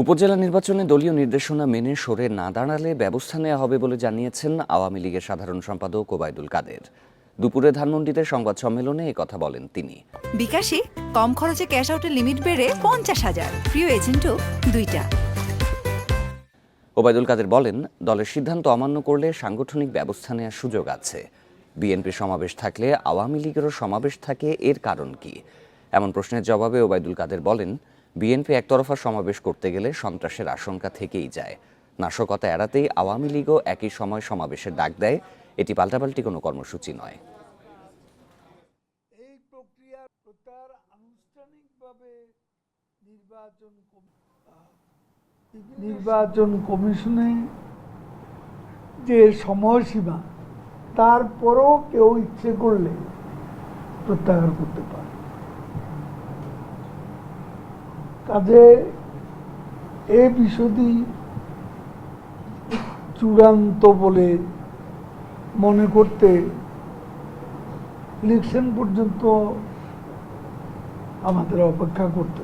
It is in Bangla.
উপজেলা নির্বাচনে দলীয় নির্দেশনা মেনে সরে না দাঁড়ালে ব্যবস্থা নেওয়া হবে বলে জানিয়েছেন আওয়ামী লীগের সাধারণ সম্পাদক ওবায়দুল কাদের। দুপুরে ধানমন্ডিতে সংবাদ সম্মেলনে কথা বলেন তিনি। বিকাশে কম খরচে ক্যাশ আউটের লিমিট বেড়ে 50,000, প্রিয় এজেন্টও 2টা। ওবায়দুল কাদের বলেন, দলের সিদ্ধান্ত অমান্য করলে সাংগঠনিক ব্যবস্থা নেওয়ার সুযোগ আছে। বিএনপি সমাবেশ থাকলে আওয়ামী লীগেরও সমাবেশ থাকে, এর কারণ কি? এমন প্রশ্নের জবাবে ওবায়দুল কাদের বলেন, বিএনপি একতরফা সমাবেশ করতে গেলে সন্ত্রাসের আশঙ্কা থেকেই যায়। নাশকতা এড়াতেই আওয়ামী লীগও একই সময় সমাবেশের ডাক দেয়। এটি পাল্টাপাল্টি কোনো কর্মসূচি নয়। এই প্রক্রিয়ার তার আনুষ্ঠানিকভাবে নির্বাচন কমিশনে যে সময়সীমা, তারপরও কেউ ইচ্ছে করলে প্রত্যাহার করতে পারে। কাজে এই বিষয়টি চূড়ান্ত বলে মনে করতে ইলেকশন পর্যন্ত আমাদের অপেক্ষা করতে